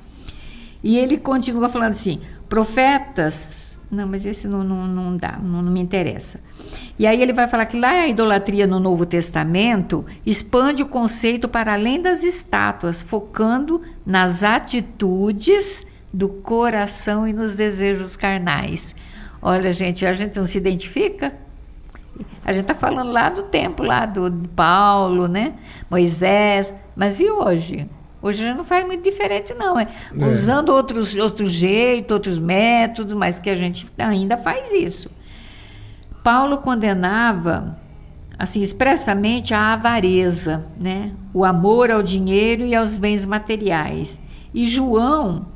E ele continua falando assim, profetas... Não, mas esse não dá, não me interessa. E aí ele vai falar que lá a idolatria no Novo Testamento expande o conceito para além das estátuas, focando nas atitudes do coração e nos desejos carnais. Olha, gente, a gente não se identifica? A gente está falando lá do tempo, lá do Paulo, né? Moisés, mas e hoje? Hoje já não faz muito diferente, não. Usando outro jeito, outros métodos, mas que a gente ainda faz isso. Paulo condenava, assim, expressamente a avareza, né? O amor ao dinheiro e aos bens materiais. E João,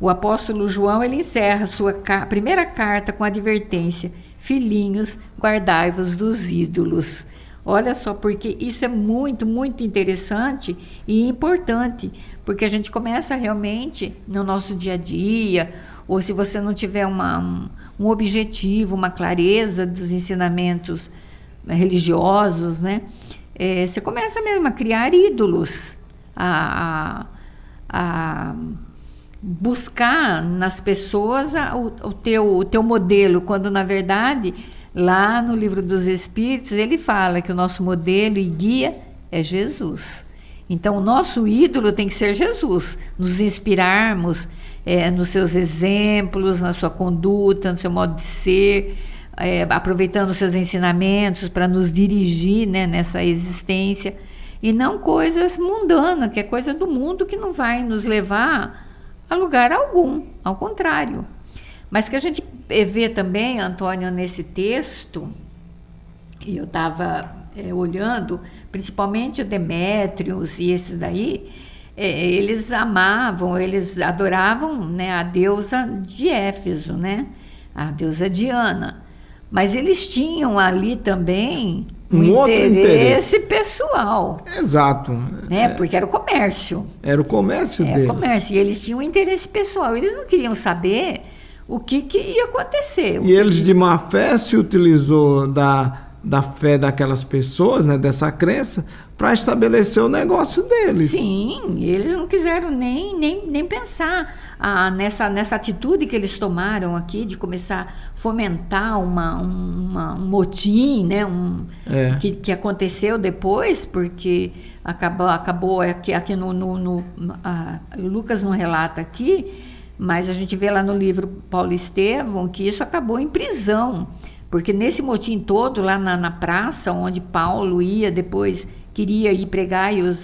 o apóstolo João, ele encerra sua primeira carta com a advertência: filhinhos, guardai-vos dos ídolos. Olha só, porque isso é muito, muito interessante e importante, porque a gente começa realmente no nosso dia a dia, ou se você não tiver um objetivo, uma clareza dos ensinamentos religiosos, né? Você começa mesmo a criar ídolos, a buscar nas pessoas o teu modelo, quando na verdade... Lá no Livro dos Espíritos, ele fala que o nosso modelo e guia é Jesus. Então, o nosso ídolo tem que ser Jesus. Nos inspirarmos nos seus exemplos, na sua conduta, no seu modo de ser, aproveitando os seus ensinamentos para nos dirigir, né, nessa existência. E não coisas mundanas, que é coisa do mundo que não vai nos levar a lugar algum. Ao contrário. Mas que a gente vê também, Antônio, nesse texto, e eu estava olhando, principalmente o Demétrios e esses daí, eles amavam, eles adoravam, né, a deusa de Éfeso, né, a deusa Diana. Mas eles tinham ali também um interesse pessoal. Exato. Né, porque era o comércio. Era o comércio deles. Era o comércio, e eles tinham um interesse pessoal. Eles não queriam saber... o que ia acontecer. E eles de má fé se utilizou da fé daquelas pessoas, né, dessa crença, para estabelecer o negócio deles. Sim, eles não quiseram nem pensar nessa atitude que eles tomaram aqui, de começar a fomentar um motim, né, que aconteceu depois, porque acabou aqui no Lucas não relata aqui, mas a gente vê lá no livro Paulo Estevão que isso acabou em prisão, porque nesse motim todo, lá na praça, onde Paulo ia depois, queria ir pregar e os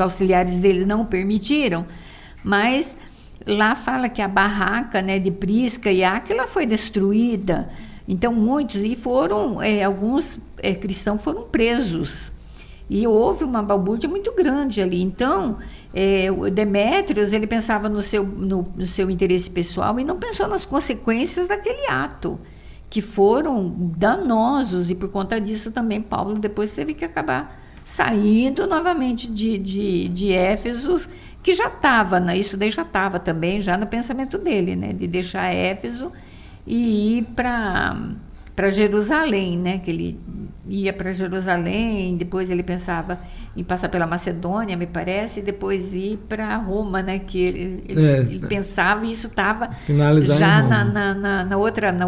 auxiliares dele não permitiram, mas lá fala que a barraca, né, de Prisca e Áquila foi destruída, então muitos, e foram, alguns cristãos foram presos, e houve uma balbúrdia muito grande ali. Então, o Demétrios, ele pensava no seu interesse pessoal e não pensou nas consequências daquele ato, que foram danosos, e por conta disso também Paulo depois teve que acabar saindo novamente de Éfeso, que já estava, né? Isso daí já estava também, já no pensamento dele, né? De deixar Éfeso e ir para Jerusalém, né? Que ele ia para Jerusalém, depois ele pensava em passar pela Macedônia, me parece, e depois ir para Roma, né? Que ele pensava, e isso estava já na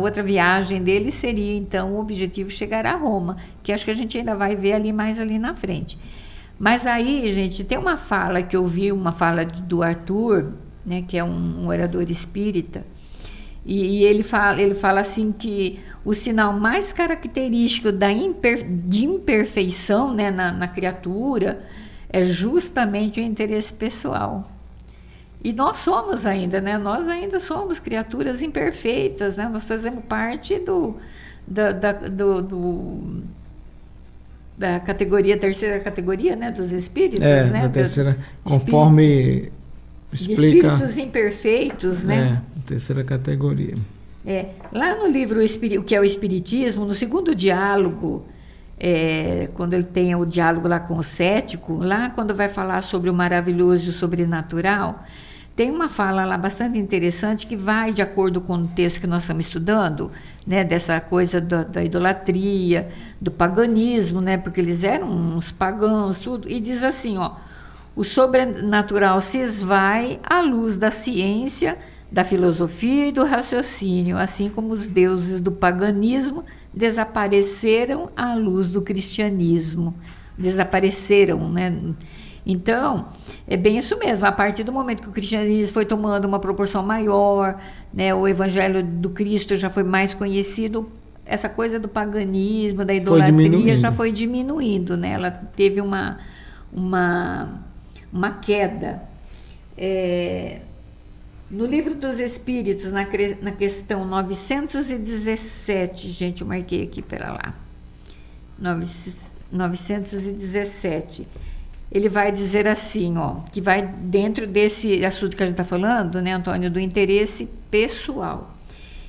outra viagem dele, seria então o objetivo chegar a Roma, que acho que a gente ainda vai ver mais ali na frente. Mas aí, gente, tem uma fala que eu vi, uma fala do Arthur, né? Que é um orador espírita, E ele fala assim que o sinal mais característico de imperfeição, né, na criatura é justamente o interesse pessoal. E nós somos ainda, né? Nós ainda somos criaturas imperfeitas, né? Nós fazemos parte da categoria, terceira categoria, né? Dos espíritos, né? Da terceira, conforme explica... Espíritos imperfeitos, né? Terceira categoria. Lá no livro O que é o Espiritismo, no segundo diálogo, quando ele tem o diálogo lá com o cético, lá quando vai falar sobre o maravilhoso e o sobrenatural, tem uma fala lá bastante interessante que vai de acordo com o texto que nós estamos estudando, né, dessa coisa da idolatria, do paganismo, né, porque eles eram uns pagãos, tudo, e diz assim, ó, o sobrenatural se esvai à luz da ciência, da filosofia e do raciocínio, assim como os deuses do paganismo desapareceram à luz do cristianismo, desapareceram, né? Então, é bem isso mesmo, a partir do momento que o cristianismo foi tomando uma proporção maior, né, o evangelho do Cristo já foi mais conhecido, essa coisa do paganismo, da idolatria já foi diminuindo, né? Ela teve uma queda. No Livro dos Espíritos, na questão 917, gente, eu marquei aqui, pera lá, 917, ele vai dizer assim, ó, que vai dentro desse assunto que a gente está falando, né, Antônio, do interesse pessoal.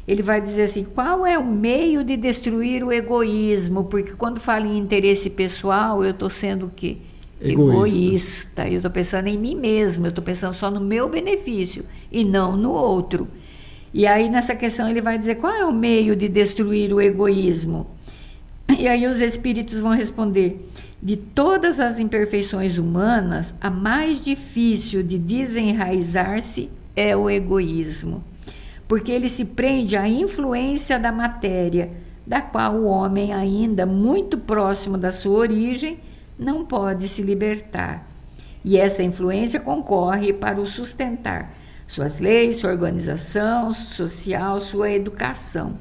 Ele vai dizer assim, qual é o meio de destruir o egoísmo? Porque quando falo em interesse pessoal, eu estou sendo o quê? Egoísta. Eu estou pensando em mim mesmo, eu estou pensando só no meu benefício e não no outro. E aí nessa questão ele vai dizer qual é o meio de destruir o egoísmo? E aí os espíritos vão responder, de todas as imperfeições humanas, a mais difícil de desenraizar-se é o egoísmo, porque ele se prende à influência da matéria, da qual o homem, ainda muito próximo da sua origem, não pode se libertar. E essa influência concorre para o sustentar suas leis, sua organização social, sua educação.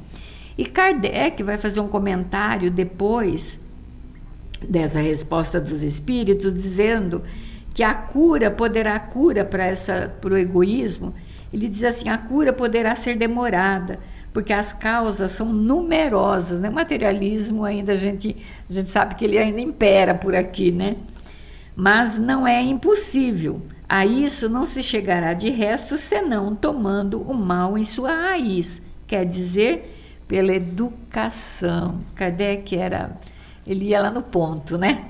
E Kardec vai fazer um comentário depois dessa resposta dos espíritos, dizendo que a cura para o egoísmo, ele diz assim, a cura poderá ser demorada, porque as causas são numerosas, né? O materialismo ainda a gente sabe que ele ainda impera por aqui, né? Mas não é impossível. A isso não se chegará de resto senão tomando o mal em sua raiz, quer dizer, pela educação. Kardec ele ia lá no ponto, né?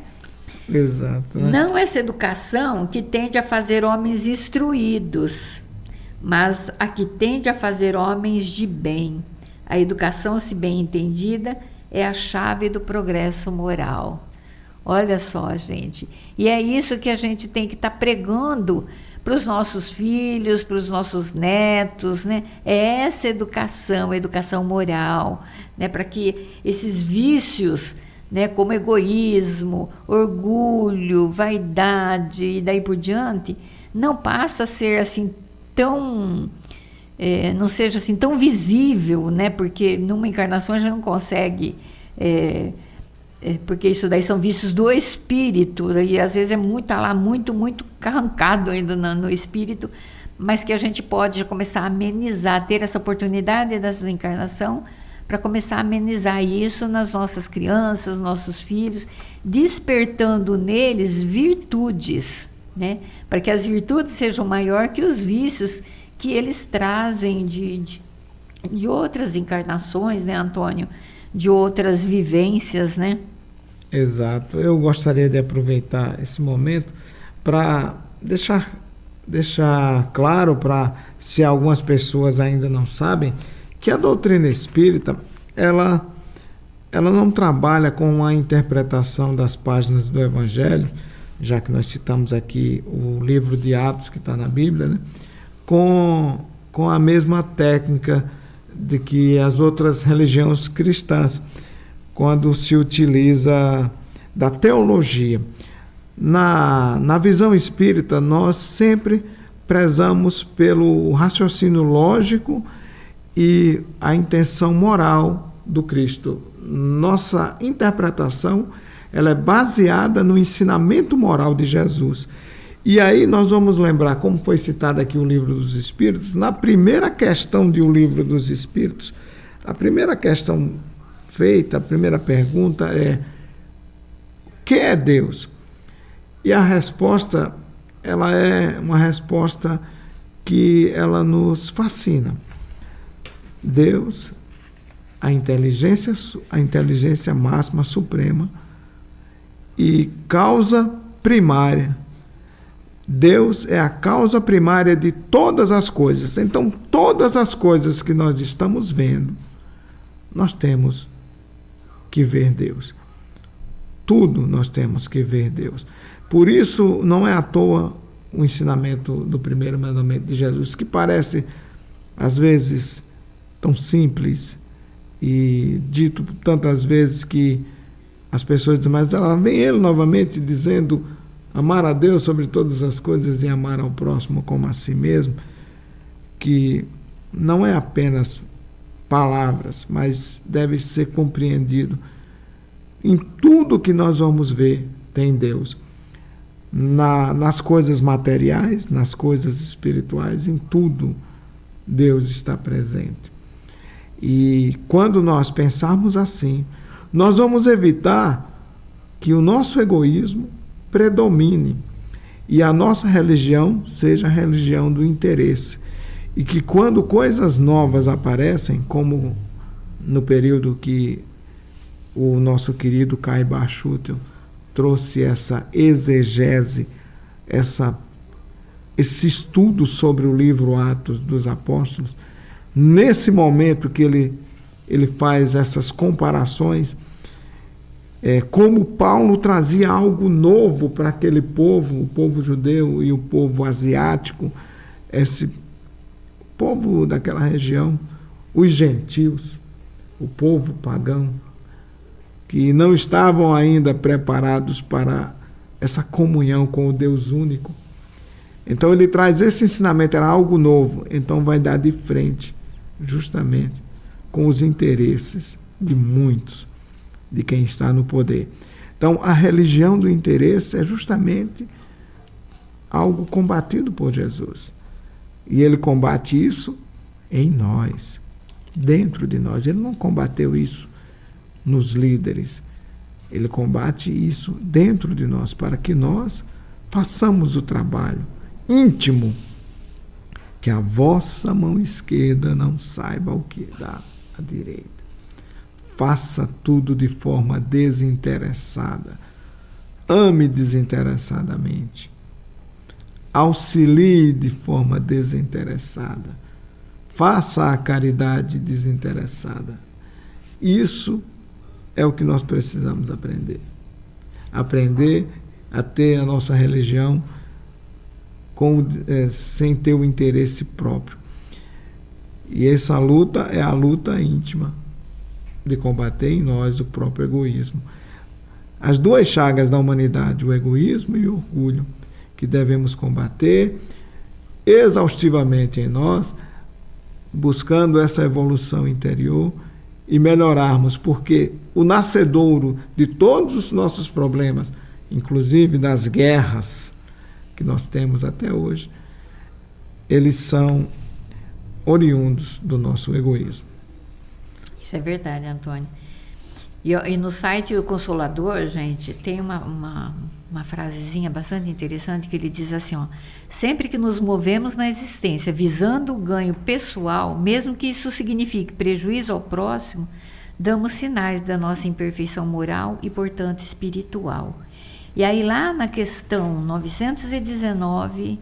Exato. Né? Não essa educação que tende a fazer homens instruídos, mas a que tende a fazer homens de bem. A educação, se bem entendida, é a chave do progresso moral. Olha só, gente. E é isso que a gente tem que estar pregando para os nossos filhos, para os nossos netos, né? É essa educação, educação moral, né? Para que esses vícios, né, como egoísmo, orgulho, vaidade e daí por diante, não passa a ser assim não seja assim tão visível, né? Porque numa encarnação a gente não consegue, porque isso daí são vícios do espírito, e às vezes tá lá muito arrancado ainda no espírito, mas que a gente pode já começar a amenizar, ter essa oportunidade dessa encarnação para começar a amenizar isso nas nossas crianças, nossos filhos, despertando neles virtudes, né? Para que as virtudes sejam maior que os vícios que eles trazem de outras encarnações, né, Antônio? De outras vivências, né? Exato. Eu gostaria de aproveitar esse momento para deixar claro, para se algumas pessoas ainda não sabem, que a doutrina espírita, ela não trabalha com a interpretação das páginas do Evangelho, já que nós citamos aqui o livro de Atos que está na Bíblia, né? Com a mesma técnica de que as outras religiões cristãs, quando se utiliza da teologia. Na visão espírita, nós sempre prezamos pelo raciocínio lógico e a intenção moral do Cristo. Nossa interpretação, ela é baseada no ensinamento moral de Jesus. E aí nós vamos lembrar, como foi citado aqui o Livro dos Espíritos, na primeira questão de O Livro dos Espíritos, a primeira questão feita, a primeira pergunta é: o que é Deus? E a resposta, ela é uma resposta que ela nos fascina. Deus, a inteligência máxima, suprema e causa primária. Deus é a causa primária de todas as coisas. Então, todas as coisas que nós estamos vendo, nós temos que ver Deus. Tudo nós temos que ver Deus. Por isso, não é à toa o ensinamento do primeiro mandamento de Jesus, que parece, às vezes, tão simples e dito tantas vezes que as pessoas dizem, mas ela vem ele novamente dizendo amar a Deus sobre todas as coisas e amar ao próximo como a si mesmo, que não é apenas palavras, mas deve ser compreendido. Em tudo que nós vamos ver tem Deus. Nas coisas materiais, nas coisas espirituais, em tudo Deus está presente. E quando nós pensarmos assim, nós vamos evitar que o nosso egoísmo predomine e a nossa religião seja a religião do interesse. E que quando coisas novas aparecem, como no período que o nosso querido Kai Bachútil trouxe essa exegese, esse estudo sobre o livro Atos dos Apóstolos, nesse momento que ele faz essas comparações, como Paulo trazia algo novo para aquele povo, o povo judeu e o povo asiático, esse povo daquela região, os gentios, o povo pagão, que não estavam ainda preparados para essa comunhão com o Deus único. Então ele traz esse ensinamento, era algo novo, então vai dar de frente justamente com os interesses de muitos, de quem está no poder. Então a religião do interesse é justamente algo combatido por Jesus. E ele combate isso em nós, dentro de nós. Ele não combateu isso nos líderes. Ele combate isso dentro de nós, para que nós façamos o trabalho íntimo, que a vossa mão esquerda não saiba o que dá à direita. Faça tudo de forma desinteressada. Ame desinteressadamente. Auxilie de forma desinteressada. Faça a caridade desinteressada. Isso é o que nós precisamos aprender. Aprender a ter a nossa religião sem ter o interesse próprio. E essa luta é a luta íntima de combater em nós o próprio egoísmo. As duas chagas da humanidade, o egoísmo e o orgulho, que devemos combater exaustivamente em nós, buscando essa evolução interior e melhorarmos, porque o nascedouro de todos os nossos problemas, inclusive das guerras que nós temos até hoje, eles são oriundos do nosso egoísmo. Isso é verdade, Antônio. E no site O Consolador, gente, tem uma frasezinha bastante interessante que ele diz assim, ó: sempre que nos movemos na existência visando o ganho pessoal, mesmo que isso signifique prejuízo ao próximo, damos sinais da nossa imperfeição moral e, portanto, espiritual. E aí lá na questão 919,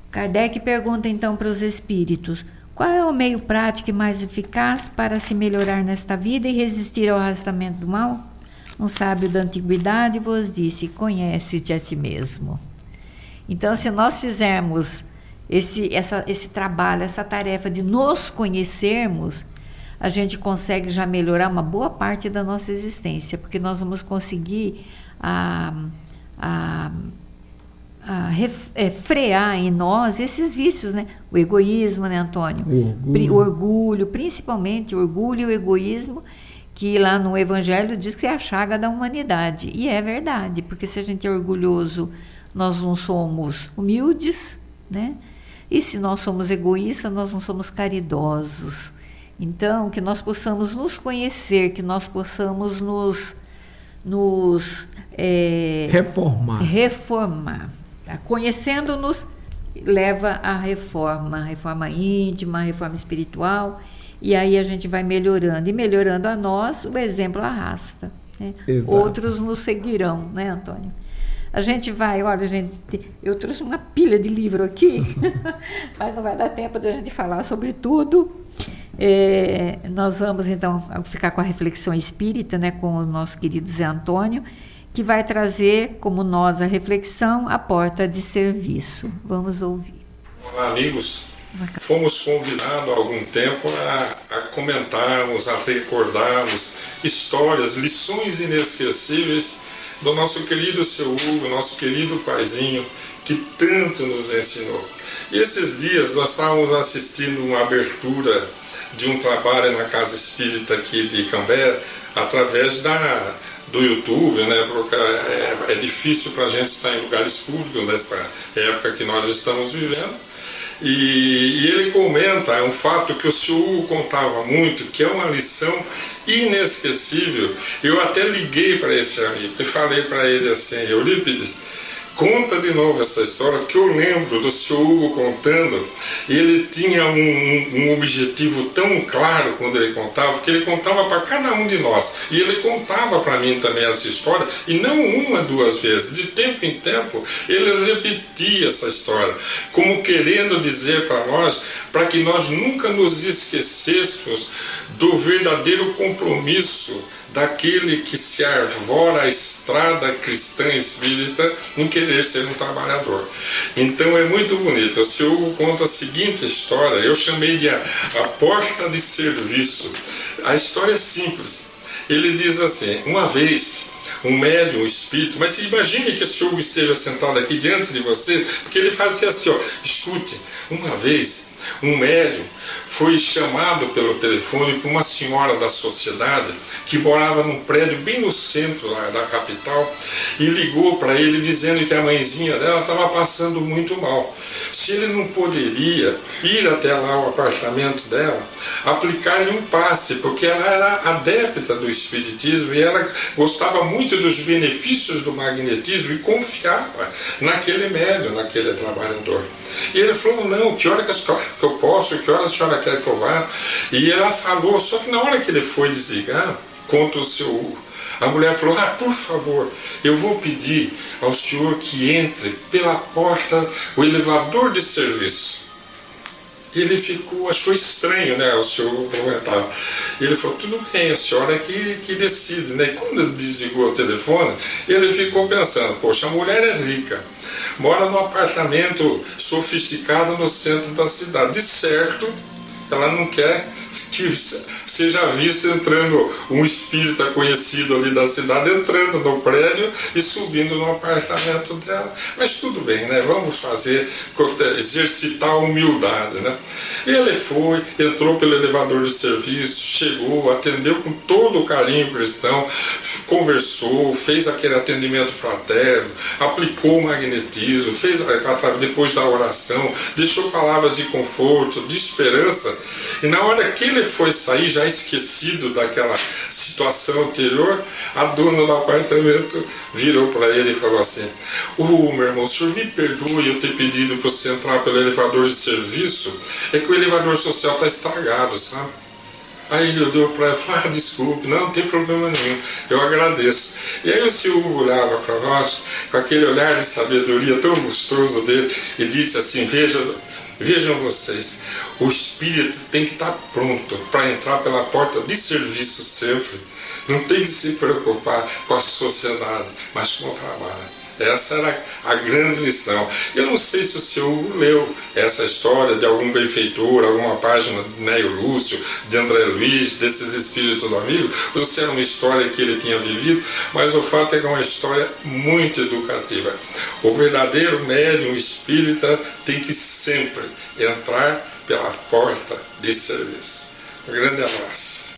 Kardec pergunta então para os espíritos: qual é o meio prático e mais eficaz para se melhorar nesta vida e resistir ao arrastamento do mal? Um sábio da antiguidade vos disse: conhece-te a ti mesmo. Então, se nós fizermos esse trabalho, essa tarefa de nos conhecermos, a gente consegue já melhorar uma boa parte da nossa existência, porque nós vamos conseguir frear em nós esses vícios, né? O egoísmo, né, Antônio? O orgulho, principalmente o orgulho e o egoísmo, que lá no Evangelho diz que é a chaga da humanidade. E é verdade, porque se a gente é orgulhoso, nós não somos humildes, né? E se nós somos egoístas, nós não somos caridosos. Então, que nós possamos nos conhecer, que nós possamos reformar. Tá? Conhecendo-nos leva à reforma íntima, a reforma espiritual, e aí a gente vai melhorando. E melhorando a nós, o exemplo arrasta. Né? Outros nos seguirão, né, Antônio? A gente vai, olha, eu trouxe uma pilha de livro aqui, mas não vai dar tempo de a gente falar sobre tudo. Nós vamos, então, ficar com a reflexão espírita, né, com o nosso querido Zé Antônio, que vai trazer como nós a reflexão a porta de serviço. Vamos ouvir. Olá, amigos. Fomos convidados há algum tempo a comentarmos, a recordarmos histórias, lições inesquecíveis do nosso querido seu Hugo, nosso querido paizinho, que tanto nos ensinou. E esses dias nós estávamos assistindo uma abertura de um trabalho na Casa Espírita aqui de Cambé, através do YouTube, né? Porque é difícil para a gente estar em lugares públicos nessa época que nós estamos vivendo. E ele comenta um fato que o senhor Hugo contava muito, que é uma lição inesquecível. Eu até liguei para esse amigo e falei para ele assim: Eurípides, conta de novo essa história, porque eu lembro do senhor Hugo contando, e ele tinha um objetivo tão claro quando ele contava, que ele contava para cada um de nós, e ele contava para mim também essa história, e não uma, duas vezes, de tempo em tempo, ele repetia essa história, como querendo dizer para nós, para que nós nunca nos esquecêssemos do verdadeiro compromisso daquele que se arvora a estrada cristã espírita em querer ser um trabalhador. Então é muito bonito. O senhor Hugo conta a seguinte história, eu chamei de a porta de serviço. A história é simples. Ele diz assim: uma vez um médium, um espírito, mas imagine que o senhor Hugo esteja sentado aqui diante de você, porque ele fazia assim, ó, escute, uma vez um médium foi chamado pelo telefone por uma senhora da sociedade que morava num prédio bem no centro lá da capital, e ligou para ele dizendo que a mãezinha dela estava passando muito mal. Se ele não poderia ir até lá o apartamento dela, aplicar um passe, porque ela era adepta do espiritismo e ela gostava muito dos benefícios do magnetismo e confiava naquele médium, naquele trabalhador. E ele falou: não, que hora que eu posso, que hora a senhora quer que eu vá? E ela falou, só que na hora que ele foi desligar, conta o seu Hugo, a mulher falou: por favor, eu vou pedir ao senhor que entre pela porta, o elevador de serviço. Ele achou estranho, né, o senhor comentar. Ele falou: tudo bem, a senhora é que decide, né? E quando ele desligou o telefone, ele ficou pensando: poxa, a mulher é rica, mora num apartamento sofisticado no centro da cidade, de certo ela não quer que seja visto entrando um espírita conhecido ali da cidade, entrando no prédio e subindo no apartamento dela. Mas tudo bem, né? Vamos exercitar a humildade, né? Ele foi, entrou pelo elevador de serviço, chegou, atendeu com todo o carinho cristão, conversou, fez aquele atendimento fraterno, aplicou o magnetismo, fez depois da oração, deixou palavras de conforto, de esperança. E na hora que ele foi sair, já esquecido daquela situação anterior, a dona do apartamento virou para ele e falou assim: meu irmão, o senhor me perdoe eu ter pedido para você entrar pelo elevador de serviço, é que o elevador social está estragado, sabe? Aí ele olhou para ela e falou: desculpe, não tem problema nenhum, eu agradeço. E aí o senhor olhava para nós com aquele olhar de sabedoria tão gostoso dele e disse assim: vejam vocês, o espírito tem que estar pronto para entrar pela porta de serviço sempre. Não tem que se preocupar com a sociedade, mas com o trabalho. Essa era a grande lição. Eu não sei se o senhor leu essa história de algum benfeitor, alguma página de Neio Lúcio, de André Luiz, desses espíritos amigos, ou se era uma história que ele tinha vivido, mas o fato é que é uma história muito educativa. O verdadeiro médium espírita tem que sempre entrar pela porta de serviço. Um grande abraço.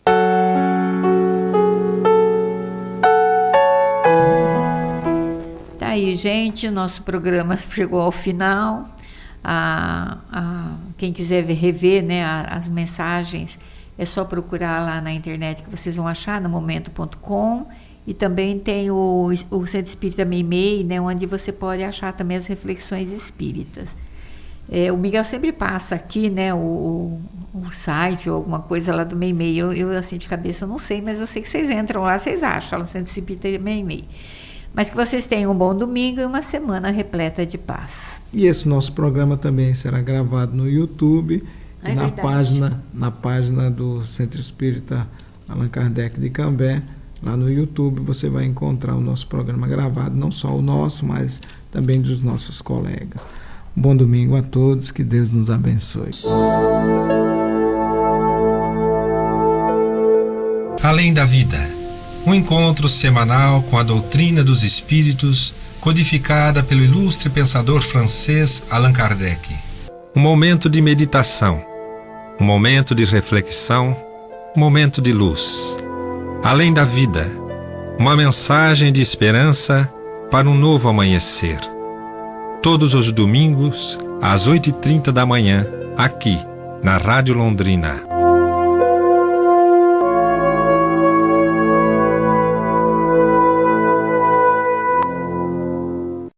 Tá aí, gente, nosso programa chegou ao final. Quem quiser rever, né, as mensagens, é só procurar lá na internet que vocês vão achar, no momento.com. E também tem o Centro Espírita Meimei, né, onde você pode achar também as reflexões espíritas. O Miguel sempre passa aqui, né, o site ou alguma coisa lá do Meimei. Eu assim de cabeça eu não sei, mas eu sei que vocês entram lá, vocês acham lá no Centro Espírita Meimei. Mas que vocês tenham um bom domingo e uma semana repleta de paz. E esse nosso programa também será gravado no YouTube, e na página do Centro Espírita Allan Kardec de Cambé. Lá no YouTube você vai encontrar o nosso programa gravado, não só o nosso, mas também dos nossos colegas. Bom domingo a todos, que Deus nos abençoe. Além da vida, um encontro semanal com a doutrina dos espíritos, codificada pelo ilustre pensador francês Allan Kardec. Um momento de meditação, um momento de reflexão, um momento de luz. Além da vida, uma mensagem de esperança para um novo amanhecer. Todos os domingos, às 8h30 da manhã, aqui, na Rádio Londrina.